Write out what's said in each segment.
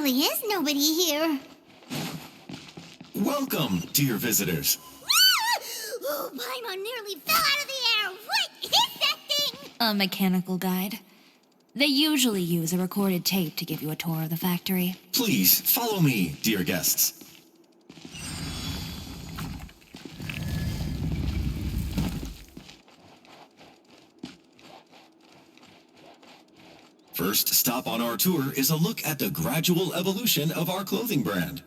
really is nobody here. Welcome, dear visitors. Oh, Paimon nearly fell out of the air. What is that thing? A mechanical guide. They usually use a recorded tape to give you a tour of the factory. Please follow me, dear guests. First stop on our tour is a look at the gradual evolution of our clothing brand.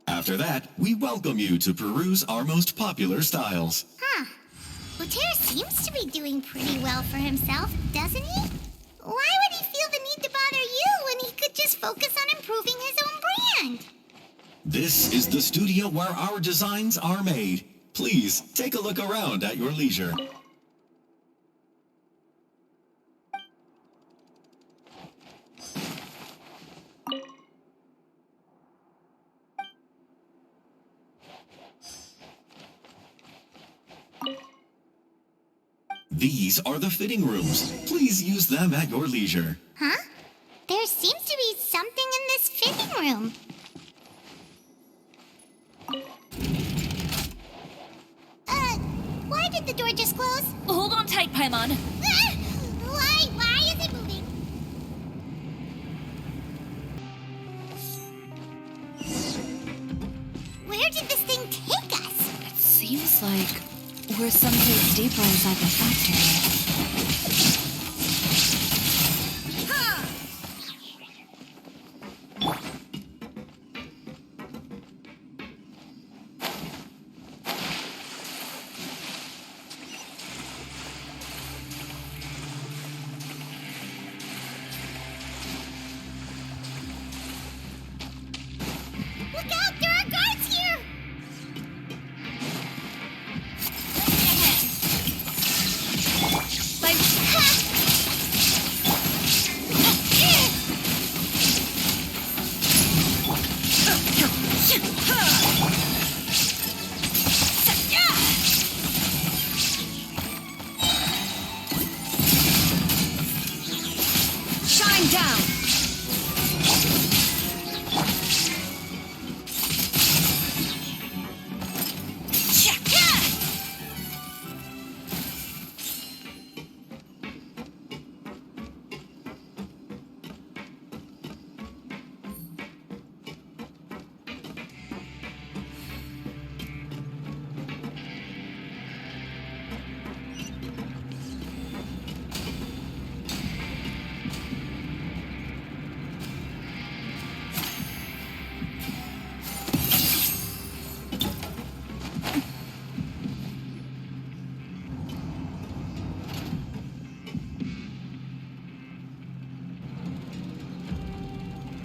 After that, we welcome you to peruse our most popular styles. Huh. Uther seems to be doing pretty well for himself, doesn't he? Why would he feel the need to bother you when he could just focus on improving his own brand? This is the studio where our designs are made. Please take a look around at your leisure. These are the fitting rooms. Please use them at your leisure. Huh? There seems to be something in this fitting room. Why did the door just close? Hold on tight, Paimon. Why is it moving? Where did this thing take us? It seems like we're someplace deeper inside the factory. Look out! There are guards here! Shine down!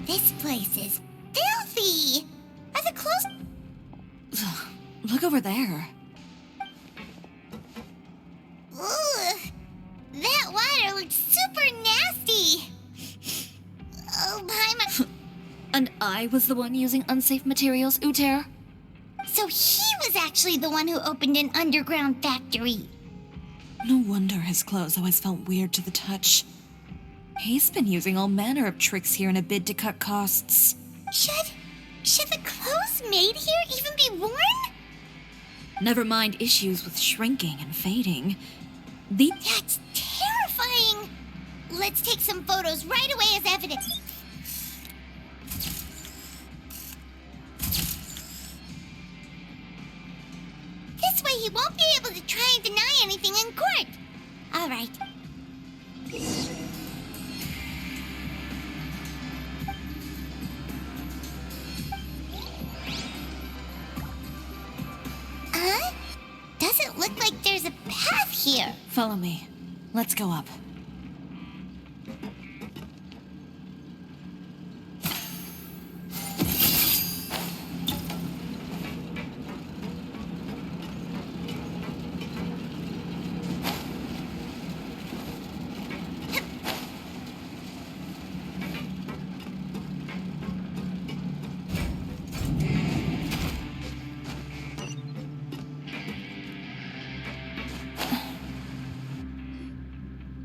This place is filthy! Are the clothes... Look over there. Ugh! That water looks super nasty! Oh, Paimon... And I was the one using unsafe materials, Uther? So he was actually the one who opened an underground factory. No wonder his clothes always felt weird to the touch. He's been using all manner of tricks here in a bid to cut costs. Should the clothes made here even be worn? Never mind issues with shrinking and fading. That's terrifying! Let's take some photos right away as evidence. This way he won't be able to try and deny anything in court. All right. Doesn't look like there's a path here. Follow me. Let's go up.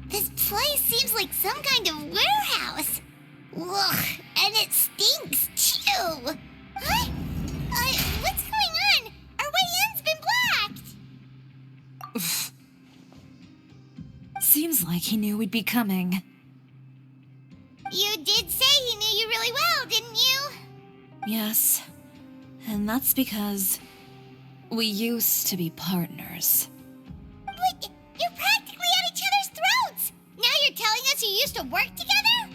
This place seems like some kind of warehouse. Ugh, and it stinks, too. Huh? What's going on? Our way in's been blocked. Seems like he knew we'd be coming. You did say he knew you really well, didn't you? Yes. And that's because we used to be partners. But you're practically at each other's throats. Now you're telling us you used to work together?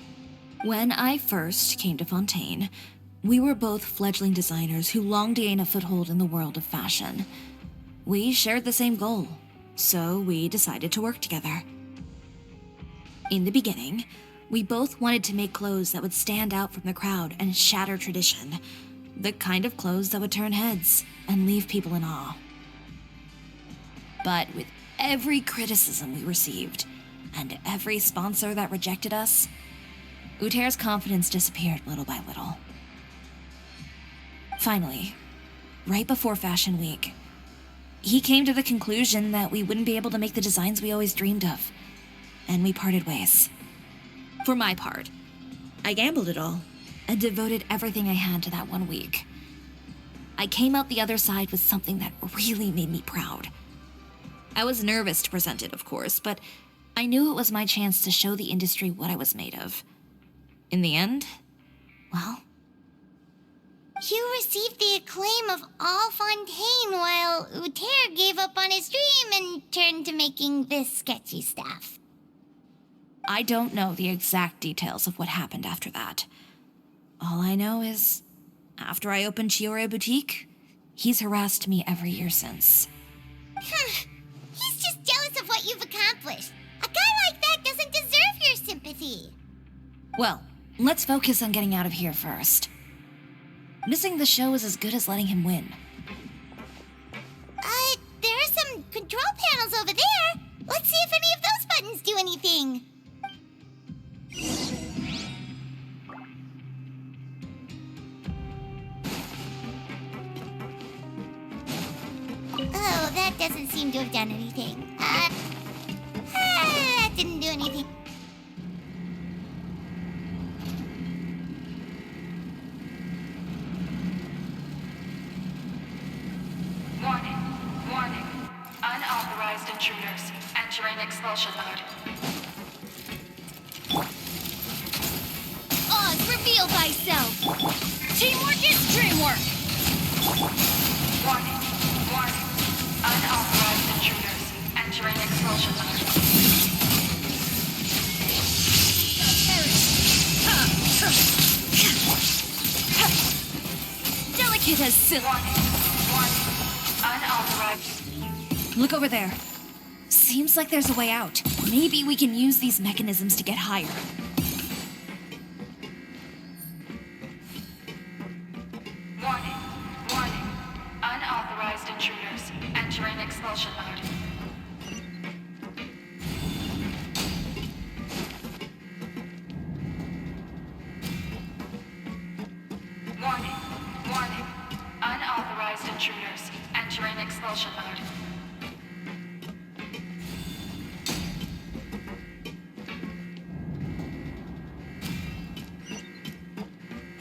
When I first came to Fontaine, we were both fledgling designers who longed to gain a foothold in the world of fashion. We shared the same goal, so we decided to work together. In the beginning, we both wanted to make clothes that would stand out from the crowd and shatter tradition. The kind of clothes that would turn heads and leave people in awe. But with every criticism we received, and every sponsor that rejected us, Uther's confidence disappeared little by little. Finally, right before Fashion Week, he came to the conclusion that we wouldn't be able to make the designs we always dreamed of, and we parted ways. For my part, I gambled it all and devoted everything I had to that 1 week. I came out the other side with something that really made me proud. I was nervous to present it, of course, but I knew it was my chance to show the industry what I was made of. In the end, well... You received the acclaim of all Fontaine while Uther gave up on his dream and turned to making this sketchy stuff. I don't know the exact details of what happened after that. All I know is, after I opened Chiori Boutique, he's harassed me every year since. He's just jealous of what you've accomplished. A guy like that doesn't deserve your sympathy. Well, let's focus on getting out of here first. Missing the show is as good as letting him win. There are some control panels over there. Let's see if any of those buttons do anything. Oh, that doesn't seem to have done anything. That didn't do anything. Warning, warning. Unauthorized intruders entering expulsion mode. Oz, reveal thyself. Teamwork is dreamwork. Warning, warning. Unauthorized intruders entering expulsion mode. Delicate as silk. Warning, warning. Unauthorized. Look over there. Seems like there's a way out. Maybe we can use these mechanisms to get higher. Warning, warning. Unauthorized intruders entering expulsion mode. Warning, warning. Unauthorized intruders entering expulsion mode.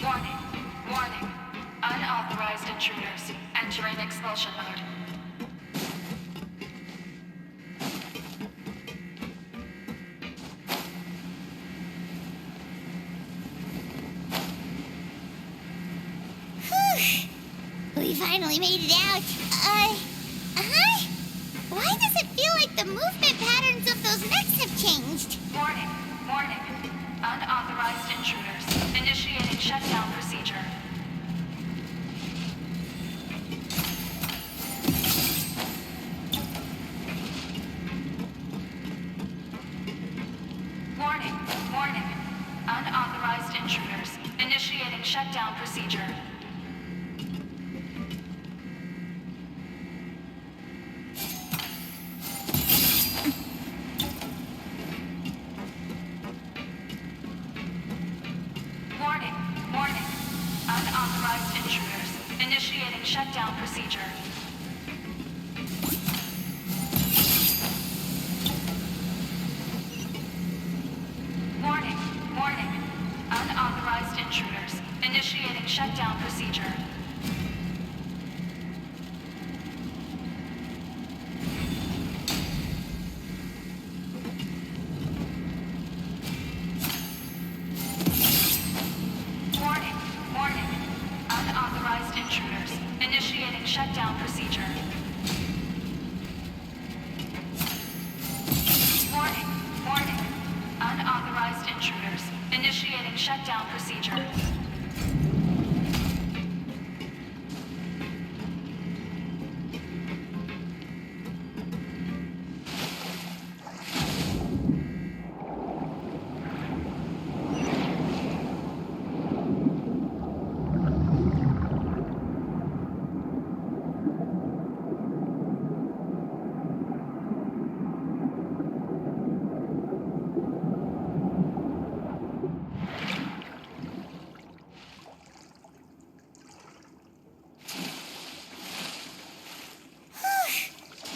Warning, warning. Unauthorized intruders entering expulsion mode. Whew. We finally made it out. Why does it feel like the movement patterns of those mechs have changed? Warning, warning. Unauthorized intruders initiating shutdown procedure. Warning, warning. Unauthorized intruders initiating shutdown procedure. Warning, warning. Unauthorized intruders initiating shutdown procedure. intruders. Initiating shutdown procedure. Warning, warning. Unauthorized intruders. Initiating shutdown procedure. Warning, warning. Unauthorized intruders. Initiating shutdown procedure.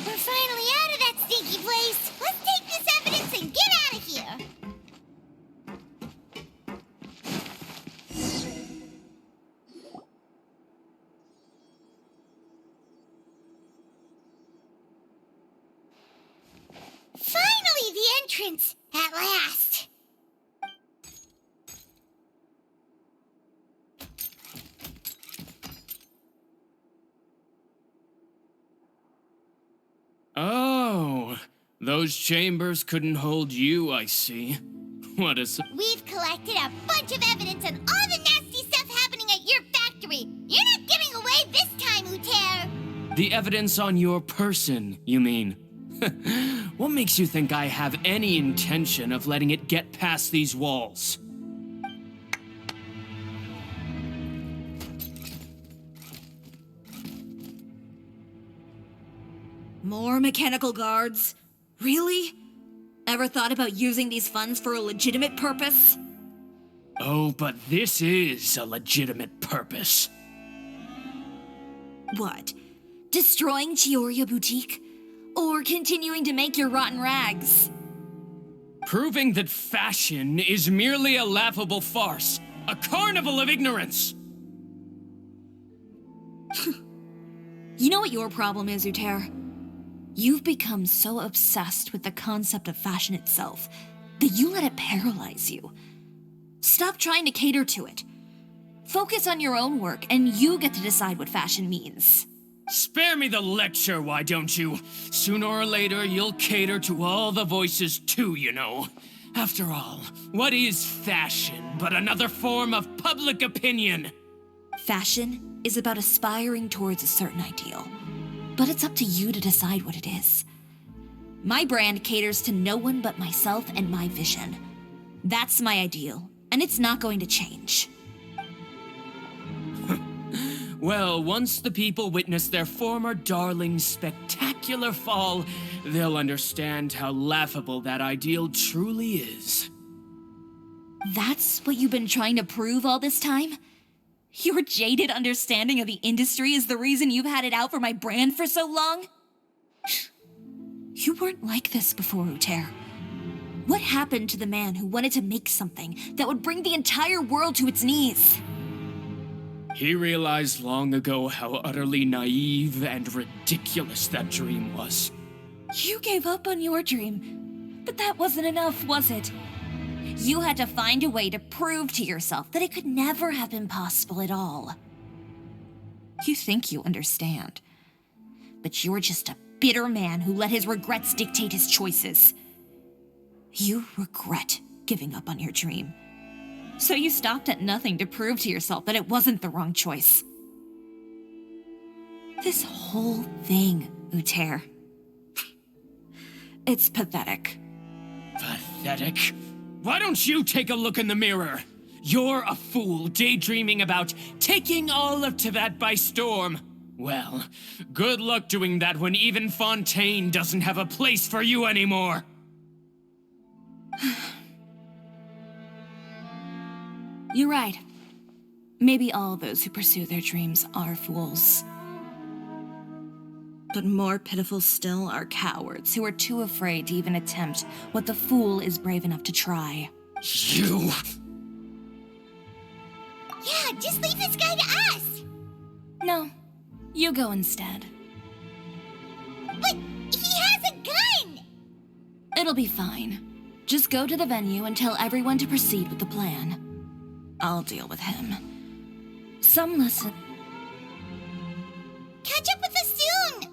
We're finally out of that stinky place. Let's take this evidence and get out of here. Finally, the entrance. At last. Oh, those chambers couldn't hold you, I see. What is... We've collected a bunch of evidence on all the nasty stuff happening at your factory. You're not getting away this time, Uther. The evidence on your person, you mean? What makes you think I have any intention of letting it get past these walls? More mechanical guards? Really? Ever thought about using these funds for a legitimate purpose? Oh, but this is a legitimate purpose. What? Destroying Chiori Boutique? Or continuing to make your rotten rags? Proving that fashion is merely a laughable farce, a carnival of ignorance. You know what your problem is, Uther? You've become so obsessed with the concept of fashion itself that you let it paralyze you. Stop trying to cater to it. Focus on your own work, and you get to decide what fashion means. Spare me the lecture, why don't you? Sooner or later, you'll cater to all the voices too, you know. After all, what is fashion but another form of public opinion? Fashion is about aspiring towards a certain ideal, but it's up to you to decide what it is. My brand caters to no one but myself and my vision. That's my ideal, and it's not going to change. Well, once the people witness their former darling's spectacular fall, they'll understand how laughable that ideal truly is. That's what you've been trying to prove all this time? Your jaded understanding of the industry is the reason you've had it out for my brand for so long? You weren't like this before, Uther. What happened to the man who wanted to make something that would bring the entire world to its knees? He realized long ago how utterly naive and ridiculous that dream was. You gave up on your dream, but that wasn't enough, was it? You had to find a way to prove to yourself that it could never have been possible at all. You think you understand, but you're just a bitter man who let his regrets dictate his choices. You regret giving up on your dream. So you stopped at nothing to prove to yourself that it wasn't the wrong choice. This whole thing, Uther. It's pathetic. Pathetic? Why don't you take a look in the mirror? You're a fool daydreaming about taking all of Tibet by storm. Well, good luck doing that when even Fontaine doesn't have a place for you anymore. You're right. Maybe all those who pursue their dreams are fools. But more pitiful still are cowards who are too afraid to even attempt what the fool is brave enough to try. You! just leave this guy to us. No, you go instead. But he has a gun. It'll be fine. Just go to the venue and tell everyone to proceed with the plan. I'll deal with him. Some lesson. Catch up with us soon.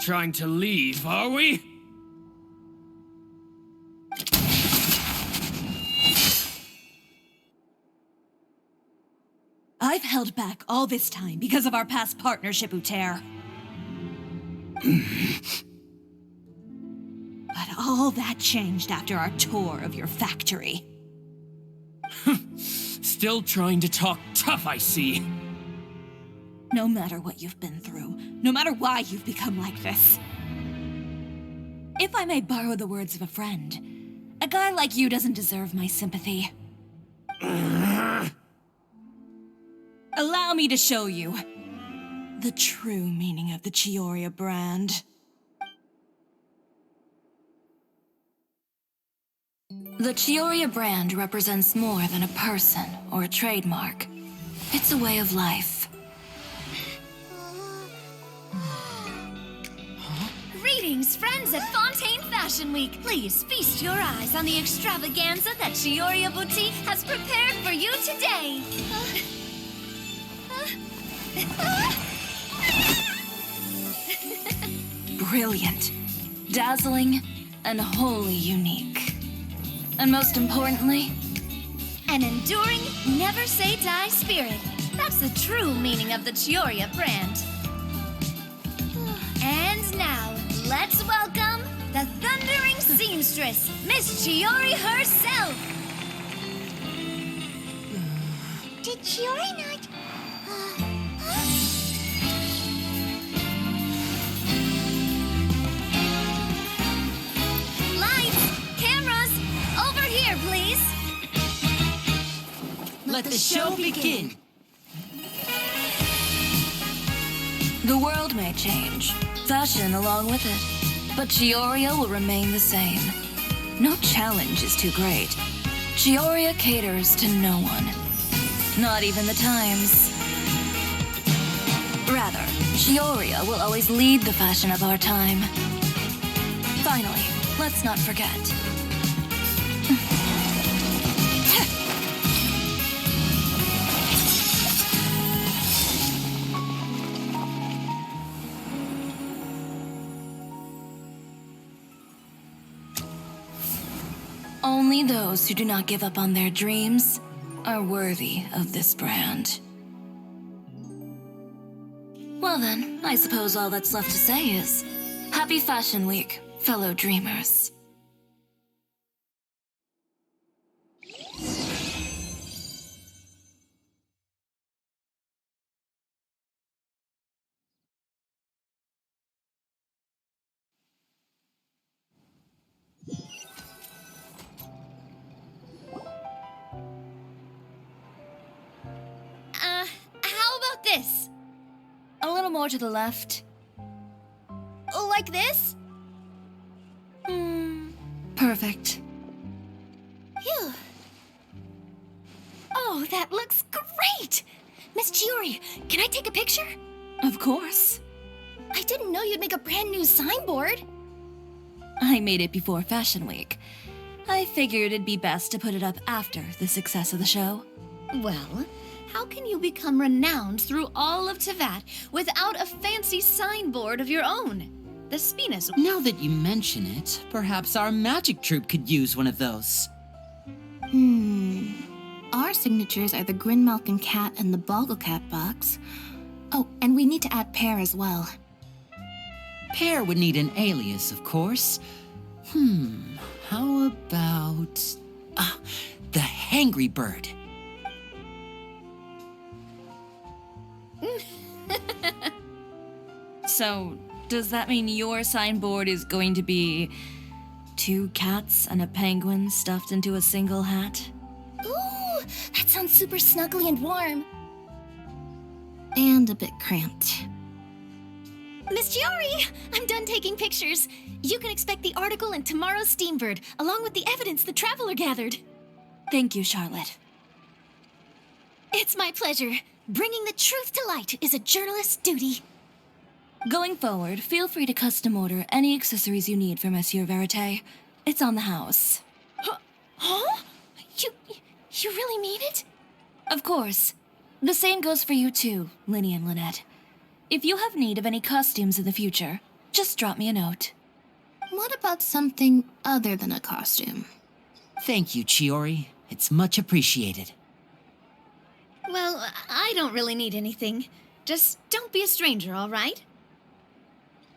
Trying to leave, are we? I've held back all this time because of our past partnership, Uther. But all that changed after our tour of your factory. Still trying to talk tough, I see. No matter what you've been through, no matter why you've become like this. If I may borrow the words of a friend, a guy like you doesn't deserve my sympathy. Allow me to show you the true meaning of the Chiori brand. The Chiori brand represents more than a person or a trademark. It's a way of life. Greetings, friends at Fontaine Fashion Week. Please feast your eyes on the extravaganza that Chiori Boutique has prepared for you today. Brilliant, dazzling, and wholly unique. And most importantly, An enduring, never-say-die spirit. That's the true meaning of the Chiori brand. And now, let's welcome the thundering seamstress, Miss Chiori herself. Did Chiori not... Lights, cameras, over here, please. Let the show begin. the world may change, fashion along with it, but Chiori will remain the same. No challenge is too great. Chiori caters to no one, not even the times. Rather, Chiori will always lead the fashion of our time. Finally, let's not forget. Only those who do not give up on their dreams are worthy of this brand. Well then, I suppose all that's left to say is, Happy Fashion Week, fellow dreamers. How about this? A little more to the left. Like this? Perfect. Phew. Oh, that looks great! Miss Chiori, can I take a picture? Of course. I didn't know you'd make a brand new signboard. I made it before Fashion Week. I figured it'd be best to put it up after the success of the show. Well, how can you become renowned through all of Tevat without a fancy signboard of your own? The Spinas. Now that you mention it, perhaps our magic troupe could use one of those. Our signatures are the Grinmalkin cat and the Bogglecat box. Oh, and we need to add Pear as well. Pear would need an alias, of course. How about... the Hangry Bird. So, does that mean your signboard is going to be 2 cats and a penguin stuffed into a single hat? Ooh, that sounds super snuggly and warm. And a bit cramped. Miss Chiori, I'm done taking pictures. You can expect the article in tomorrow's Steambird, along with the evidence the Traveler gathered. Thank you, Charlotte. It's my pleasure. Bringing the truth to light is a journalist's duty. Going forward, feel free to custom order any accessories you need for Monsieur Verite. It's on the house. Huh? You really mean it? Of course. The same goes for you too, Linny and Lynette. If you have need of any costumes in the future, just drop me a note. What about something other than a costume? Thank you, Chiori. It's much appreciated. Well, I don't really need anything. Just don't be a stranger, all right?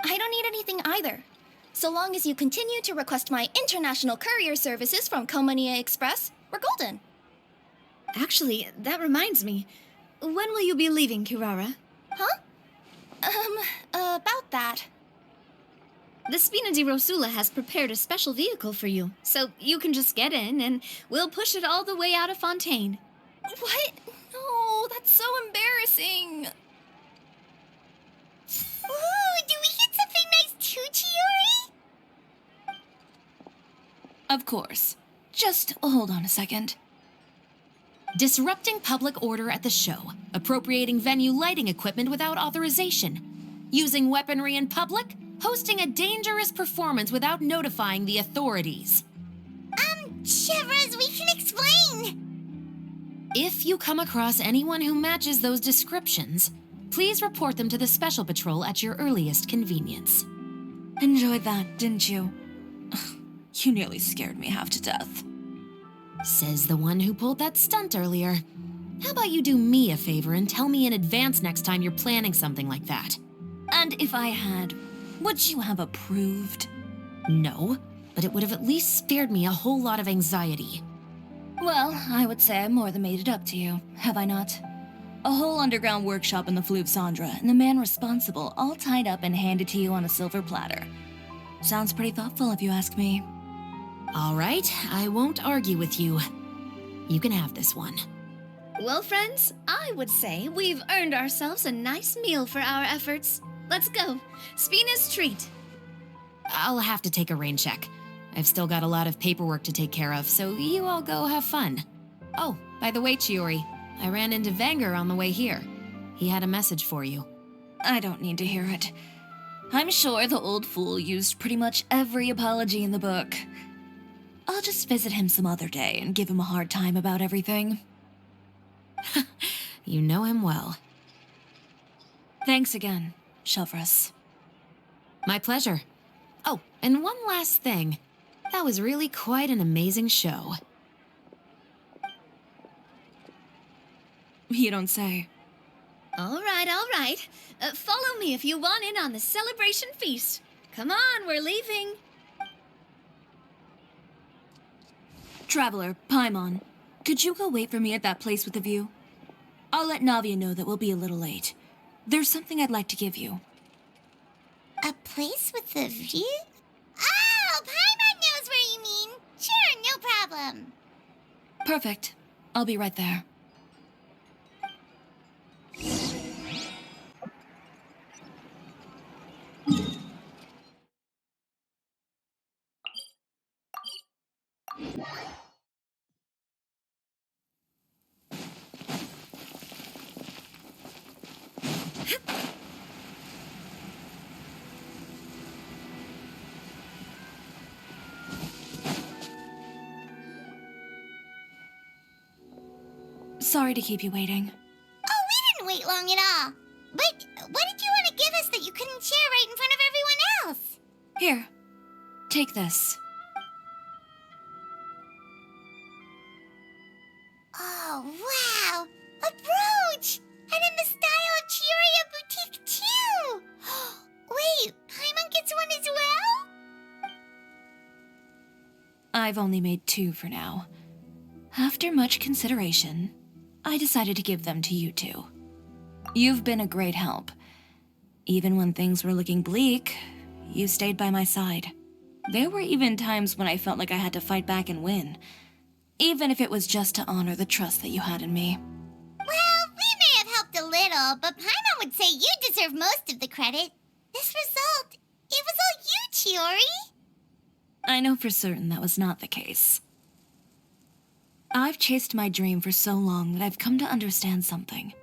I don't need anything either. So long as you continue to request my international courier services from Komania Express, we're golden. Actually, that reminds me. When will you be leaving, Kirara? Huh? About that. The Spina di Rosula has prepared a special vehicle for you, so you can just get in and we'll push it all the way out of Fontaine. What? No, that's so embarrassing. Ooh, do we get something nice too, Chiori? Of course. Just hold on a second. Disrupting public order at the show, appropriating venue lighting equipment without authorization, using weaponry in public, hosting a dangerous performance without notifying the authorities. Chevras, we can explain. If you come across anyone who matches those descriptions, please report them to the Special Patrol at your earliest convenience. Enjoyed that, didn't you? Ugh, you nearly scared me half to death. Says the one who pulled that stunt earlier. How about you do me a favor and tell me in advance next time you're planning something like that? And if I had, would you have approved? No, but it would have at least spared me a whole lot of anxiety. Well, I would say I more than made it up to you, have I not? A whole underground workshop in the Fleuve Cendra, and the man responsible all tied up and handed to you on a silver platter. Sounds pretty thoughtful if you ask me. All right, I won't argue with you. You can have this one. Well, friends, I would say we've earned ourselves a nice meal for our efforts. Let's go. Spina's treat. I'll have to take a rain check. I've still got a lot of paperwork to take care of, so you all go have fun. Oh, by the way, Chiori, I ran into Vanger on the way here. He had a message for you. I don't need to hear it. I'm sure the old fool used pretty much every apology in the book. I'll just visit him some other day and give him a hard time about everything. You know him well. Thanks again, Chevras. My pleasure. Oh, and one last thing. That was really quite an amazing show. You don't say. All right, all right. Follow me if you want in on the celebration feast. Come on, we're leaving. Traveler, Paimon, could you go wait for me at that place with the view? I'll let Navia know that we'll be a little late. There's something I'd like to give you. A place with a view? Oh, Paimon knows where you mean. Sure, no problem. Perfect. I'll be right there. Sorry to keep you waiting. Oh, we didn't wait long at all. But what did you want to give us that you couldn't share right in front of everyone else? Here, take this. Oh, wow! A brooch! And in the style of Chiori Boutique, too! Wait, Paimon gets one as well? I've only made 2 for now. After much consideration, I decided to give them to you two. You've been a great help. Even when things were looking bleak, you stayed by my side. There were even times when I felt like I had to fight back and win, even if it was just to honor the trust that you had in me. Well, we may have helped a little, but Paimon would say you deserve most of the credit. This result, it was all you, Chiori. I know for certain that was not the case. I've chased my dream for so long that I've come to understand something.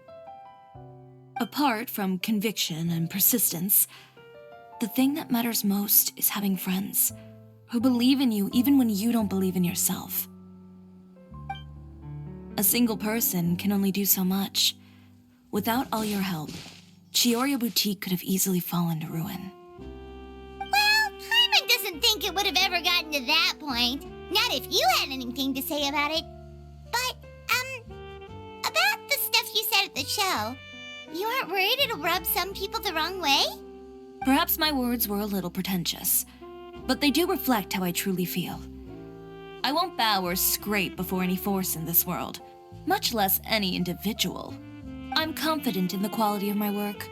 Apart from conviction and persistence, the thing that matters most is having friends who believe in you even when you don't believe in yourself. A single person can only do so much. Without all your help, Chiori Boutique could have easily fallen to ruin. Well, Paimon doesn't think it would have ever gotten to that point. Not if you had anything to say about it. But, about the stuff you said at the show, you aren't worried it'll rub some people the wrong way? Perhaps my words were a little pretentious, but they do reflect how I truly feel. I won't bow or scrape before any force in this world, much less any individual. I'm confident in the quality of my work.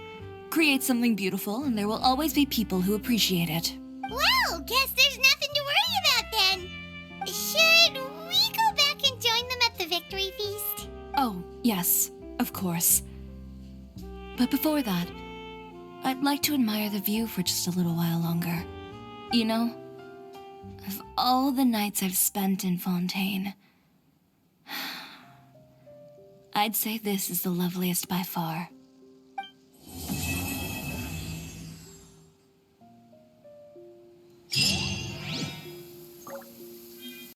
Create something beautiful, and there will always be people who appreciate it. Well, guess there's nothing to worry about then. Should we go back and join them at the victory feast? Oh, yes, of course. But before that, I'd like to admire the view for just a little while longer. You know, of all the nights I've spent in Fontaine, I'd say this is the loveliest by far.